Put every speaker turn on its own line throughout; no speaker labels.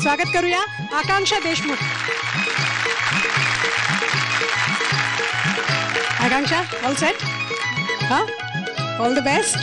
स्वागत करूया आकांक्षा देशमुख. आकांक्षा, all set? हाँ, ऑल द बेस्ट.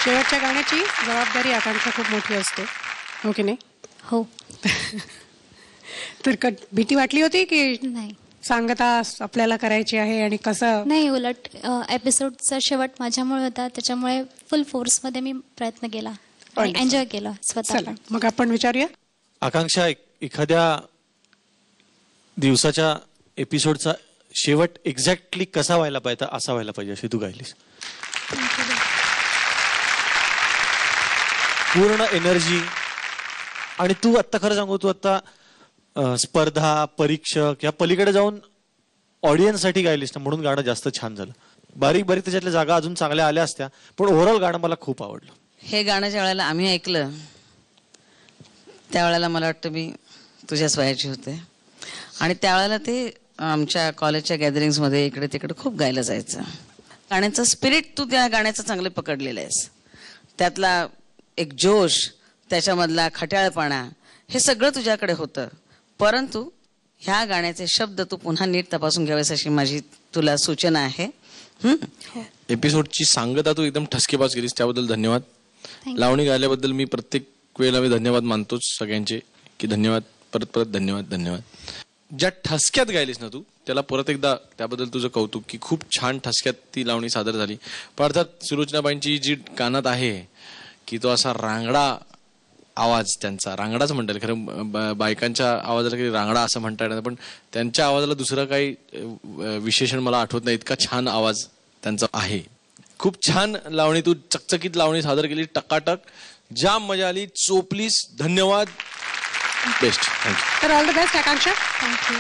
शेवटच्या गाण्याची जबाबदारी आकांक्षा खूप मोठी असते, हो की नाही?
हो.
तर भीती वाटली होती की
नाही,
सांगता आपल्याला करायची आहे आणि कसं?
नाही, उलट एपिसोडचा शेवट माझ्यामुळे होता, त्याच्यामुळे फुल फोर्स मध्ये मी प्रयत्न केला आणि एन्जॉय केला स्वतःला.
मग आपण विचारूया
आकांक्षा, एखाद्या दिवसाच्या एपिसोडचा शेवट एक्झॅक्टली कसा व्हायला पाहिजे, असा व्हायला पाहिजे अशी तू गायलीस. पूर्ण एनर्जी. आणि तू आत्ता खरं सांगू, तू आत्ता स्पर्धा, परीक्षक या पलीकडे जाऊन ऑडियन्ससाठी गायलीस ना, म्हणून गाणं जास्त छान झालं. बारीक बारीक त्याच्यातल्या जागा अजून चांगल्या आल्या असत्या, पण ओव्हरऑल गाणं मला खूप आवडलं.
हे गाणं ज्या वेळेला आम्ही ऐकलं त्यावेळेला मला वाटतं मी तुझ्याच वयाची होते. आणि त्यावेळेला ते आमच्या कॉलेजच्या गॅदरिंग्समध्ये इकडे तिकडे खूप गायलं जायचं. गाण्याचं स्पिरिट तू त्या गाण्याचं चांगलं पकडलेलं आहेस. त्यातला एक जोश, त्याच्यामधला खट्याळपणा, हे सगळं तुझ्याकडे होतं. परंतु ह्या गाण्याचे शब्द तू पुन्हा नीट तपासून घ्यावेस अशी माझी तुला सूचना आहे.
एपिसोडची सांगता तू एकदम ठसकेबाज केलीस, त्याबद्दल धन्यवाद. लावणी गायल्याबद्दल मी प्रत्येक वेळेला मी धन्यवाद मानतोच सगळ्यांचे, की धन्यवाद, परत परत धन्यवाद धन्यवाद. ज्या ठसक्यात गायलीस ना तू, त्याला परत एकदा त्याबद्दल तुझं कौतुक, की खूप छान ठसक्यात ती लावणी सादर झाली. पण अर्थात सुलोचनाबाईंची जी कानात आहे की तो असा रांगडा आवाज, त्यांचा रांगडाच म्हणता येईल. खरं बायकांच्या आवाजाला काही रांगडा असं म्हणता येणार, पण त्यांच्या आवाजाला दुसरं काही विशेषण मला आठवत नाही, इतका छान आवाज त्यांचा आहे. खूप छान लावणी, तू चकचकीत लावणी सादर केली, टकाटक, जाम मजा आली, चोपलीस. धन्यवाद, बेस्ट. थँक्यू.
तर all the best Akanksha.
Thank you.